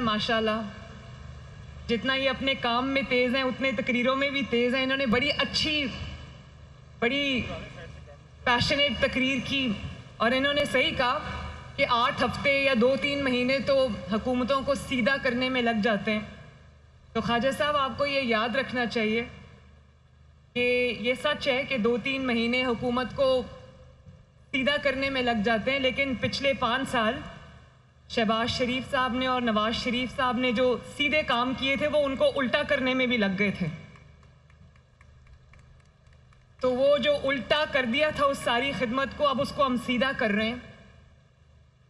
ماشاءاللہ. جتنا یہ اپنے کام میں تیز ہیں اتنے تقریروں میں بھی تیز ہیں. انہوں نے بڑی اچھی بڑی پیشنیٹ تقریر کی اور انہوں نے صحیح کہا کہ 8 ہفتے یا 2-3 مہینے تو حکومتوں کو سیدھا کرنے میں لگ جاتے ہیں. تو خواجہ صاحب آپ کو یہ یاد رکھنا چاہیے کہ یہ سچ ہے کہ 2-3 مہینے حکومت کو سیدھا کرنے میں لگ جاتے ہیں، لیکن پچھلے 5 سال شہباز شریف صاحب نے اور نواز شریف صاحب نے جو سیدھے کام کیے تھے وہ ان کو الٹا کرنے میں بھی لگ گئے تھے. تو وہ جو الٹا کر دیا تھا اس ساری خدمت کو، اب اس کو ہم سیدھا کر رہے ہیں.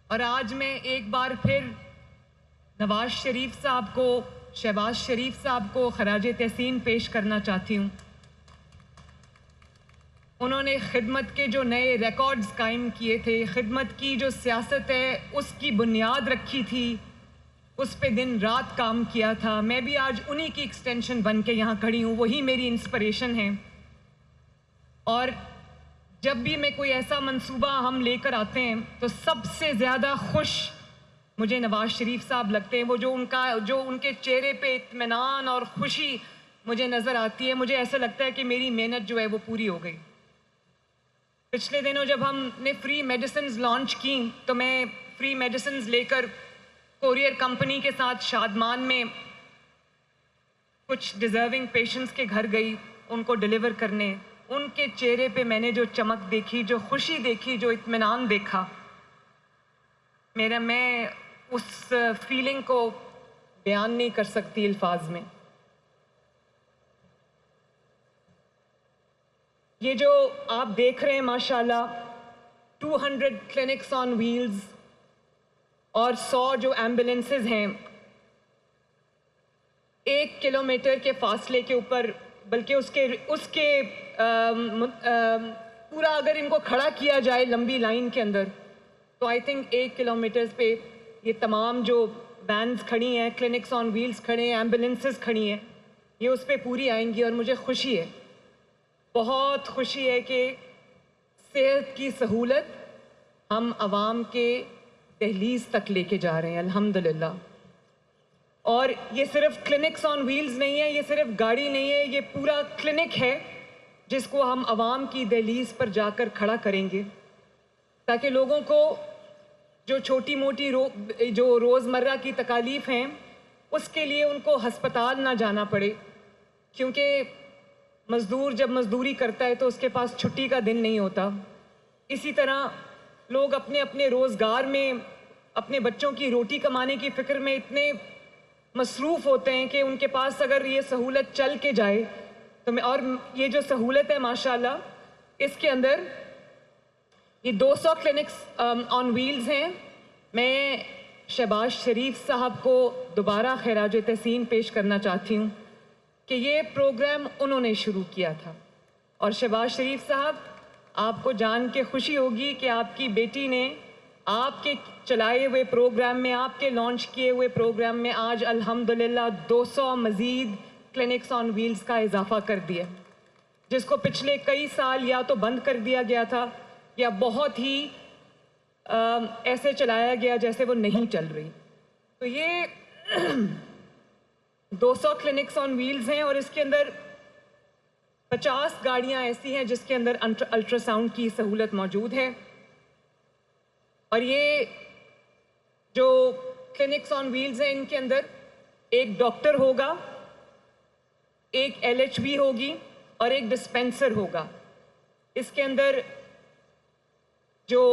اور آج میں ایک بار پھر نواز شریف صاحب کو، شہباز شریف صاحب کو خراج تحسین پیش کرنا چاہتی ہوں. انہوں نے خدمت کے جو نئے ریکارڈز قائم کیے تھے، خدمت کی جو سیاست ہے اس کی بنیاد رکھی تھی، اس پہ دن رات کام کیا تھا. میں بھی آج انہی کی ایکسٹینشن بن کے یہاں کھڑی ہوں، وہی میری انسپریشن ہے. اور جب بھی میں کوئی ایسا منصوبہ ہم لے کر آتے ہیں تو سب سے زیادہ خوش مجھے نواز شریف صاحب لگتے ہیں. وہ جو ان کے چہرے پہ اطمینان اور خوشی مجھے نظر آتی ہے، مجھے ایسا لگتا ہے کہ میری محنت جو ہے وہ پوری ہو گئی. پچھلے دنوں جب ہم نے فری میڈیسنز لانچ کی تو میں فری میڈیسنز لے کر کوریئر کمپنی کے ساتھ شادمان میں کچھ ڈیزرونگ پیشنٹس کے گھر گئی ان کو ڈیلیور کرنے. ان کے چہرے پہ میں نے جو چمک دیکھی، جو خوشی دیکھی، جو اطمینان دیکھا، میں اس فیلنگ کو بیان نہیں کر سکتی الفاظ میں. یہ جو آپ دیکھ رہے ہیں ماشاءاللہ 200 کلینکس آن ویلز اور 100 جو ایمبولینسز ہیں، 1 کلومیٹر کے فاصلے کے اوپر، بلکہ اس کے پورا اگر ان کو کھڑا کیا جائے لمبی لائن کے اندر تو آئی تھنک 1 کلومیٹر پہ یہ تمام جو وینز کھڑی ہیں، کلینکس آن ویلز کھڑے ہیں، ایمبولینسز کھڑی ہیں، یہ اس پہ پوری آئیں گی. اور مجھے خوشی ہے، بہت خوشی ہے کہ صحت کی سہولت ہم عوام کے دہلیز تک لے کے جا رہے ہیں الحمدللہ. اور یہ صرف کلینکس آن ویلز نہیں ہے، یہ صرف گاڑی نہیں ہے، یہ پورا کلینک ہے جس کو ہم عوام کی دہلیز پر جا کر کھڑا کریں گے تاکہ لوگوں کو جو چھوٹی موٹی جو روزمرہ کی تکالیف ہیں اس کے لیے ان کو ہسپتال نہ جانا پڑے. کیونکہ مزدور جب مزدوری کرتا ہے تو اس کے پاس چھٹی کا دن نہیں ہوتا. اسی طرح لوگ اپنے اپنے روزگار میں، اپنے بچوں کی روٹی کمانے کی فکر میں اتنے مصروف ہوتے ہیں کہ ان کے پاس اگر یہ سہولت چل کے جائے تو اور یہ جو سہولت ہے ماشاءاللہ اس کے اندر یہ 200 کلینکس آن ویلز ہیں. میں شہباز شریف صاحب کو دوبارہ خراج تحسین پیش کرنا چاہتی ہوں کہ یہ پروگرام انہوں نے شروع کیا تھا. اور شہباز شریف صاحب، آپ کو جان کے خوشی ہوگی کہ آپ کی بیٹی نے آپ کے چلائے ہوئے پروگرام میں، آپ کے لانچ کیے ہوئے پروگرام میں آج الحمدللہ 200 مزید کلینکس آن ویلز کا اضافہ کر دیا، جس کو پچھلے کئی سال یا تو بند کر دیا گیا تھا یا بہت ہی ایسے چلایا گیا جیسے وہ نہیں چل رہی. تو یہ 200 کلینکس آن ویلز ہیں اور اس کے اندر 50 گاڑیاں ایسی ہیں جس کے اندر الٹرا ساؤنڈ کی سہولت موجود ہے. اور یہ جو کلینکس آن ویلز ہیں ان کے اندر ایک ڈاکٹر ہوگا، ایک LHB ہوگی اور ایک ڈسپینسر ہوگا. اس کے اندر جو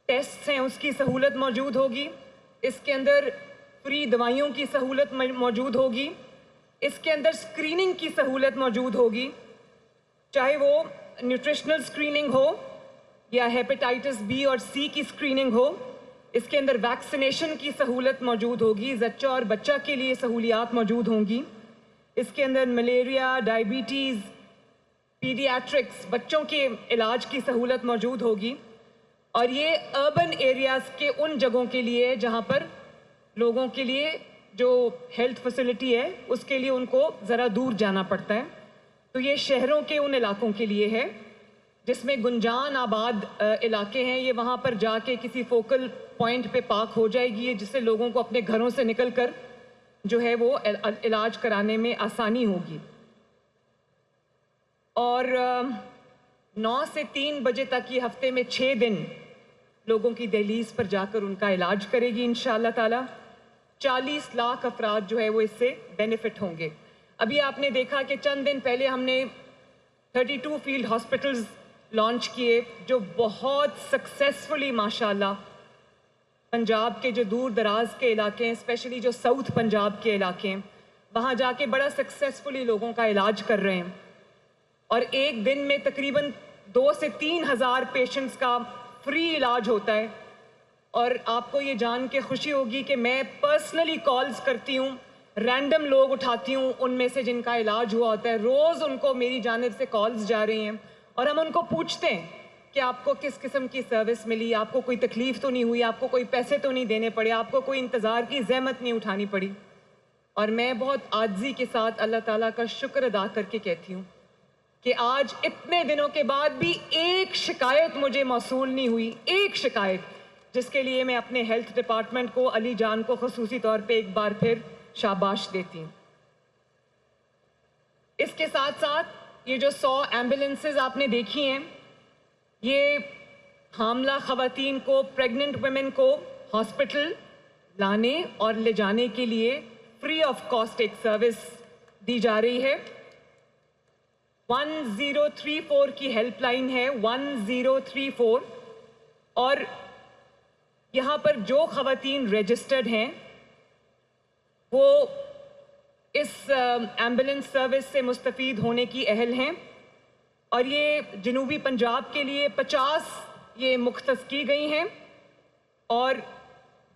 ٹیسٹ ہیں اس کی سہولت موجود ہوگی. اس کے اندر فری دوائیوں کی سہولت موجود ہوگی. اس کے اندر اسکریننگ کی سہولت موجود ہوگی، چاہے وہ نیوٹریشنل اسکریننگ ہو یا ہیپیٹائٹس B اور C کی اسکریننگ ہو. اس کے اندر ویکسینیشن کی سہولت موجود ہوگی، زچہ اور بچہ کے لیے سہولیات موجود ہوں گی. اس کے اندر ملیریا، ڈائبٹیز، پیڈیاٹرکس، بچوں کے علاج کی سہولت موجود ہوگی. اور یہ اربن ایریاز کے ان جگہوں کے لیے جہاں پر لوگوں کے لیے جو ہیلتھ فیسلٹی ہے اس کے لیے ان کو ذرا دور جانا پڑتا ہے. تو یہ شہروں کے ان علاقوں کے لیے ہے جس میں گنجان آباد علاقے ہیں، یہ وہاں پر جا کے کسی فوکل پوائنٹ پہ پارک ہو جائے گی، جس سے لوگوں کو اپنے گھروں سے نکل کر جو ہے وہ علاج کرانے میں آسانی ہوگی. اور 9 سے 3 بجے تک یہ ہفتے میں 6 دن لوگوں کی دہلیز پر جا کر ان کا علاج کرے گی انشاءاللہ تعالی. 40 لاکھ افراد جو ہے وہ اس سے بینیفٹ ہوں گے. ابھی آپ نے دیکھا کہ چند دن پہلے ہم نے 32 فیلڈ ہاسپٹلز لانچ کیے، جو بہت سکسیسفلی ماشاءاللہ پنجاب کے جو دور دراز کے علاقے ہیں، اسپیشلی جو ساؤتھ پنجاب کے علاقے ہیں، وہاں جا کے بڑا سکسیسفلی لوگوں کا علاج کر رہے ہیں. اور ایک دن میں تقریباً 2 سے 3 ہزار پیشنٹس کا فری علاج ہوتا ہے. اور آپ کو یہ جان کے خوشی ہوگی کہ میں پرسنلی کالز کرتی ہوں، رینڈم لوگ اٹھاتی ہوں ان میں سے جن کا علاج ہوا ہوتا ہے. روز ان کو میری جانب سے کالز جا رہی ہیں اور ہم ان کو پوچھتے ہیں کہ آپ کو کس قسم کی سروس ملی، آپ کو کوئی تکلیف تو نہیں ہوئی، آپ کو کوئی پیسے تو نہیں دینے پڑے، آپ کو کوئی انتظار کی زحمت نہیں اٹھانی پڑی. اور میں بہت عاجزی کے ساتھ اللہ تعالیٰ کا شکر ادا کر کے کہتی ہوں کہ آج اتنے دنوں کے بعد بھی ایک شکایت مجھے موصول نہیں ہوئی، ایک شکایت، جس کے لیے میں اپنے ہیلتھ ڈپارٹمنٹ کو، علی جان کو خصوصی طور پہ ایک بار پھر شاباش دیتی ہوں. اس کے ساتھ ساتھ یہ جو 100 ایمبولینسز آپ نے دیکھی ہیں، یہ حاملہ خواتین کو، پریگننٹ ویمن کو ہاسپٹل لانے اور لے جانے کے لیے فری آف کاسٹ ایک سروس دی جا رہی ہے. 1034 کی ہیلپ لائن ہے، 1034. اور یہاں پر جو خواتین رجسٹرڈ ہیں وہ اس ایمبولینس سروس سے مستفید ہونے کی اہل ہیں. اور یہ جنوبی پنجاب کے لیے 50 یہ مختص کی گئی ہیں. اور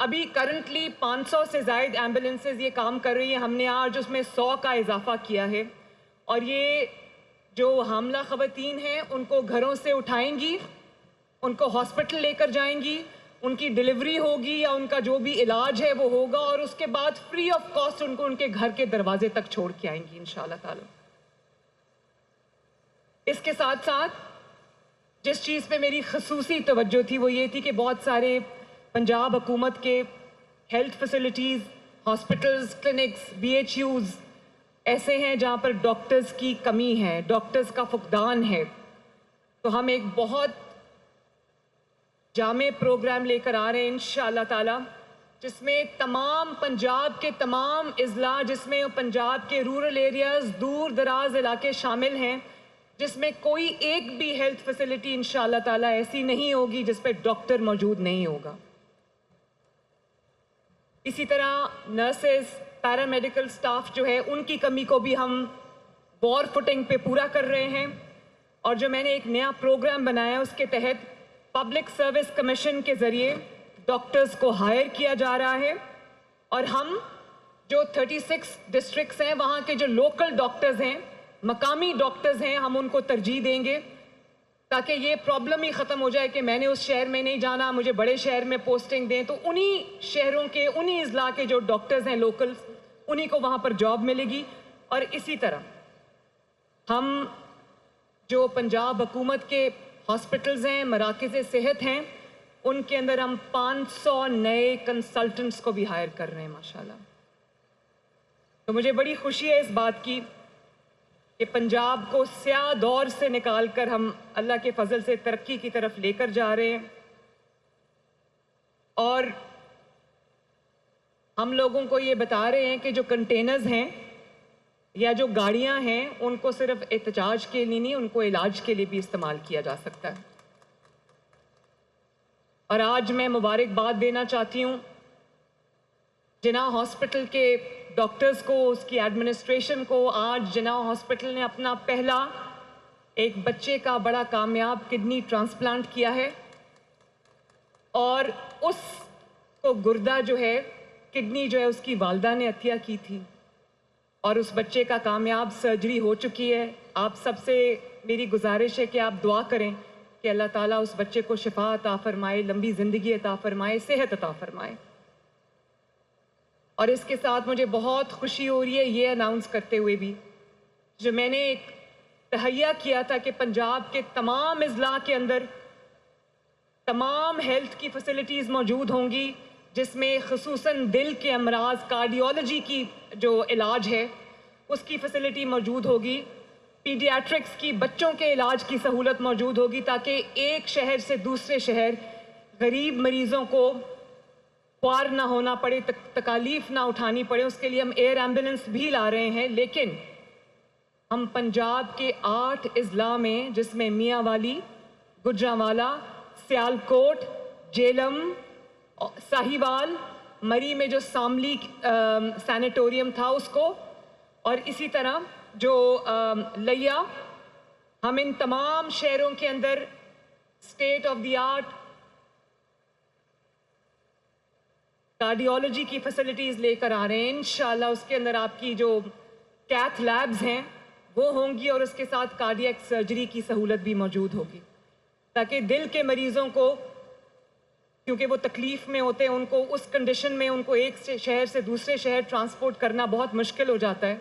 ابھی کرنٹلی 500 سے زائد ایمبولینسز یہ کام کر رہی ہیں. ہم نے آج اس میں 100 کا اضافہ کیا ہے. اور یہ جو حاملہ خواتین ہیں ان کو گھروں سے اٹھائیں گی، ان کو ہاسپٹل لے کر جائیں گی، ان کی ڈیلیوری ہوگی یا ان کا جو بھی علاج ہے وہ ہوگا، اور اس کے بعد فری آف کاسٹ ان کو ان کے گھر کے دروازے تک چھوڑ کے آئیں گی انشاءاللہ تعالی. اس کے ساتھ ساتھ جس چیز پہ میری خصوصی توجہ تھی وہ یہ تھی کہ بہت سارے پنجاب حکومت کے health facilities, hospitals, clinics, BHUs ایسے ہیں جہاں پر ڈاکٹرز کی کمی ہے، ڈاکٹرز کا فقدان ہے. تو ہم ایک بہت جامع پروگرام لے کر آ رہے ہیں انشاءاللہ تعالی، جس میں تمام پنجاب کے تمام اضلاع، جس میں پنجاب کے رورل ایریاز، دور دراز علاقے شامل ہیں، جس میں کوئی ایک بھی ہیلتھ فیسلٹی انشاءاللہ تعالی ایسی نہیں ہوگی جس پہ ڈاکٹر موجود نہیں ہوگا. اسی طرح نرسز، پیرامیڈیکل سٹاف جو ہے ان کی کمی کو بھی ہم وار فوٹنگ پہ پورا کر رہے ہیں. اور جو میں نے ایک نیا پروگرام بنایا اس کے تحت پبلک سروس کمیشن کے ذریعے ڈاکٹرز کو ہائر کیا جا رہا ہے. اور ہم جو 36 ڈسٹرکٹس ہیں وہاں کے جو لوکل ڈاکٹرز ہیں، مقامی ڈاکٹرز ہیں، ہم ان کو ترجیح دیں گے تاکہ یہ پرابلم ہی ختم ہو جائے کہ میں نے اس شہر میں نہیں جانا، مجھے بڑے شہر میں پوسٹنگ دیں. تو انہی شہروں کے، انہی اضلاع کے جو ڈاکٹرز ہیں لوکل، انہی کو وہاں پر جاب ملے گی. اور اسی طرح ہم جو پنجاب حکومت کے ہاسپٹلز ہیں، مراکز صحت ہیں، ان کے اندر ہم 500 نئے کنسلٹنٹس کو بھی ہائر کر رہے ہیں ماشاءاللہ. تو مجھے بڑی خوشی ہے اس بات کی کہ پنجاب کو سیاہ دور سے نکال کر ہم اللہ کے فضل سے ترقی کی طرف لے کر جا رہے ہیں. اور ہم لوگوں کو یہ بتا رہے ہیں کہ جو کنٹینرز ہیں یا جو گاڑیاں ہیں ان کو صرف احتجاج کے لیے نہیں، ان کو علاج کے لیے بھی استعمال کیا جا سکتا ہے. اور آج میں مبارکباد دینا چاہتی ہوں جناح ہاسپٹل کے ڈاکٹرز کو، اس کی ایڈمنسٹریشن کو. آج جناح ہاسپٹل نے اپنا پہلا ایک بچے کا بڑا کامیاب کڈنی ٹرانسپلانٹ کیا ہے. اور اس کو گردہ جو ہے، کڈنی جو ہے، اس کی والدہ نے عطیہ کی تھی. اور اس بچے کا کامیاب سرجری ہو چکی ہے. آپ سب سے میری گزارش ہے کہ آپ دعا کریں کہ اللہ تعالیٰ اس بچے کو شفا عطا فرمائے، لمبی زندگی عطا فرمائے، صحت عطا فرمائے. اور اس کے ساتھ مجھے بہت خوشی ہو رہی ہے یہ اناؤنس کرتے ہوئے بھی، جو میں نے ایک تہیا کیا تھا کہ پنجاب کے تمام اضلاع کے اندر تمام ہیلتھ کی فیسلٹیز موجود ہوں گی، جس میں خصوصاً دل کے امراض، کارڈیولوجی کی جو علاج ہے اس کی فیسلٹی موجود ہوگی، پیڈیاٹرکس کی بچوں کے علاج کی سہولت موجود ہوگی، تاکہ ایک شہر سے دوسرے شہر غریب مریضوں کو خوار نہ ہونا پڑے، تکالیف نہ اٹھانی پڑے۔ اس کے لیے ہم ایئر ایمبولینس بھی لا رہے ہیں، لیکن ہم پنجاب کے 8 اضلاع میں، جس میں میاں والی، گجرانوالہ، سیالکوٹ، جیلم، ساہیوال، مری میں جو ساملی سینیٹوریم تھا اس کو، اور اسی طرح جو لیا، ہم ان تمام شہروں کے اندر state of the art cardiology کی فیسلٹیز لے کر آ رہے ہیں۔ انشاءاللہ اس کے اندر آپ کی جو کیتھ لیبز ہیں وہ ہوں گی، اور اس کے ساتھ کارڈیاک سرجری کی سہولت بھی موجود ہوگی، تاکہ دل کے مریضوں کو، کیونکہ وہ تکلیف میں ہوتے ہیں، ان کو اس کنڈیشن میں ان کو ایک شہر سے دوسرے شہر ٹرانسپورٹ کرنا بہت مشکل ہو جاتا ہے۔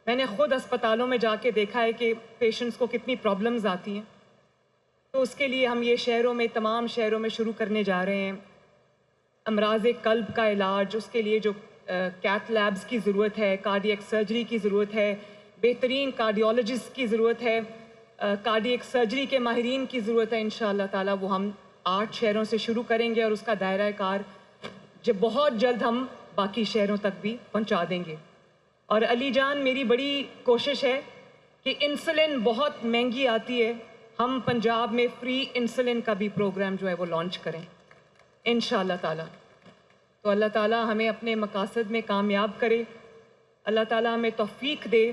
میں نے خود اسپتالوں میں جا کے دیکھا ہے کہ پیشنٹس کو کتنی پرابلمز آتی ہیں، تو اس کے لیے ہم یہ شہروں میں، تمام شہروں میں شروع کرنے جا رہے ہیں۔ امراض قلب کا علاج، اس کے لیے جو کیتھ لیبز کی ضرورت ہے، کارڈیک سرجری کی ضرورت ہے، بہترین کارڈیولوجسٹ کی ضرورت ہے، کارڈیک سرجری کے ماہرین کی ضرورت ہے، انشاءاللہ تعالیٰ وہ ہم 8 شہروں سے شروع کریں گے، اور اس کا دائرہ کار بہت جلد ہم باقی شہروں تک بھی پہنچا دیں گے۔ اور علی جان، میری بڑی کوشش ہے کہ انسولن بہت مہنگی آتی ہے، ہم پنجاب میں فری انسولن کا بھی پروگرام جو ہے وہ لانچ کریں انشاءاللہ تعالیٰ۔ تو اللہ تعالیٰ ہمیں اپنے مقاصد میں کامیاب کرے، اللہ تعالیٰ ہمیں توفیق دے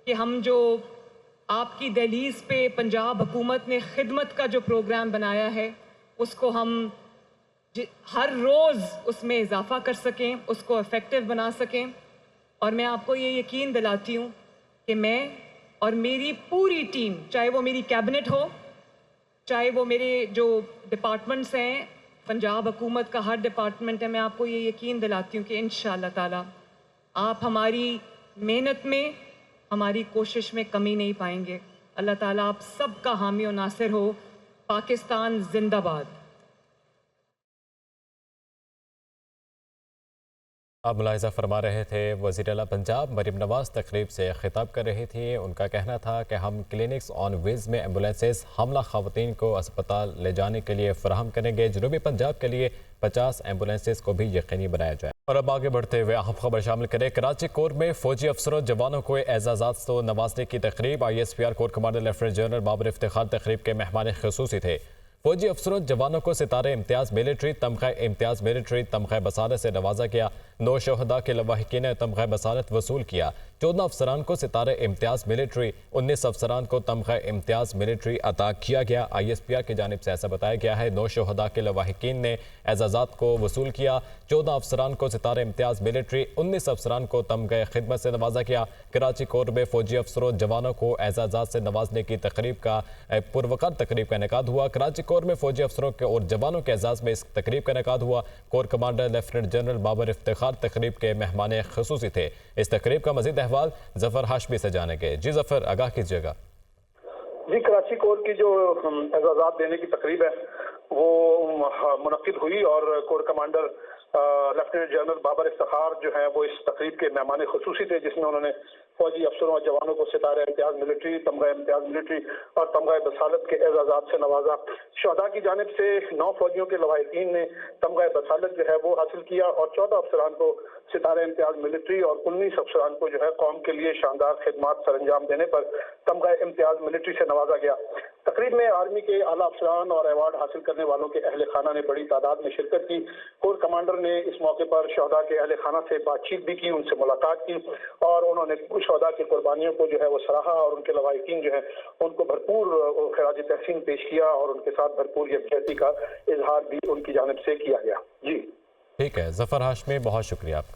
کہ ہم جو آپ کی دہلیز پہ پنجاب حکومت نے خدمت کا جو پروگرام بنایا ہے اس کو ہم ہر روز اس میں اضافہ کر سکیں، اس کو افیکٹو بنا سکیں۔ اور میں آپ کو یہ یقین دلاتی ہوں کہ میں اور میری پوری ٹیم، چاہے وہ میری کیبنٹ ہو، چاہے وہ میرے جو ڈپارٹمنٹس ہیں، پنجاب حکومت کا ہر ڈپارٹمنٹ ہے، میں آپ کو یہ یقین دلاتی ہوں کہ انشاءاللہ تعالیٰ آپ ہماری محنت میں، ہماری کوشش میں کمی نہیں پائیں گے۔ اللہ تعالیٰ آپ سب کا حامی و ناصر ہو۔ پاکستان زندہ باد۔ آپ ملاحظہ فرما رہے تھے وزیر اعلیٰ پنجاب مریم نواز تقریب سے خطاب کر رہی تھی۔ ان کا کہنا تھا کہ ہم کلینکس آن ویلز میں ایمبولینسز حاملہ خواتین کو اسپتال لے جانے کے لیے فراہم کریں گے۔ جنوبی پنجاب کے لیے 50 ایمبولینسز کو بھی یقینی بنایا جائے۔ اور اب آگے بڑھتے ہوئے اہم خبر شامل کریں۔ کراچی کور میں فوجی افسروں جوانوں کو اعزازات سے نوازنے کی تقریب۔ ISPR corps commander lieutenant general Babar Iftikhar تقریب کے مہمان خصوصی تھے۔ فوجی افسروں جوانوں کو ستارے امتیاز ملٹری، تمغہ امتیاز ملٹری، تمغہ بصارت سے نوازا گیا۔ 9 شہداء کے لواحقین نے تمغہ بصارت وصول کیا۔ 14 افسران کو ستارے امتیاز ملٹری، 19 افسران کو تمغہ امتیاز ملٹری عطا کیا گیا۔ ISPR کی جانب سے ایسا بتایا گیا ہے۔ 9 شہداء کے لواحقین نے اعزازات کو وصول کیا۔ 14 افسران کو ستارے امتیاز ملٹری، 19 افسران کو تمغہ خدمت سے نوازا گیا۔ کراچی کور میں فوجی افسروں جوانوں کو اعزازات سے نوازنے کی تقریب کا پروقار تقریب کا انعقاد ہوا۔ کراچی کور میں فوجی افسروں کے اور جوانوں کے اعزاز میں اس تقریب کا انعقاد ہوا۔ Corps commander lieutenant general Babar Iftikhar تقریب کے مہمان خصوصی تھے۔ اس تقریب کا مزید احوال ظفر ہاشمی سے جانیں گے۔ جی ظفر، آگاہ کیجیے گا۔ جی، کراچی کور کی جو اعزازات دینے کی تقریب ہے وہ منعقد ہوئی، اور corps commander lieutenant general Babar Iftikhar جو ہیں وہ اس تقریب کے مہمان خصوصی تھے، جس میں انہوں نے فوجی افسروں اور جوانوں کو ستارہ امتیاز ملٹری، تمغہ امتیاز ملٹری اور تمغہ بصالت کے اعزازات سے نوازا۔ شہداء کی جانب سے 9 فوجیوں کے لواحقین نے تمغہ بصالت جو ہے وہ حاصل کیا، اور 14 افسران کو ستارہ امتیاز ملٹری اور 19 افسران کو جو ہے قوم کے لیے شاندار خدمات سر انجام دینے پر تمغہ امتیاز ملٹری سے نوازا گیا۔ تقریب میں آرمی کے اعلیٰ افسران اور ایوارڈ حاصل کرنے والوں کے اہل خانہ نے بڑی تعداد میں شرکت کی۔ کور کمانڈر نے اس موقع پر شہداء کے اہل خانہ سے بات چیت بھی کی، ان سے ملاقات کی، اور انہوں نے شہداء کی قربانیوں کو جو ہے وہ سراہا، اور ان کے لواحقین جو ہیں ان کو بھرپور خراج تحسین پیش کیا، اور ان کے ساتھ بھرپور یکجہتی کا اظہار بھی ان کی جانب سے کیا گیا۔ جی ٹھیک ہے ظفر ہاشمی، بہت شکریہ آپ کا۔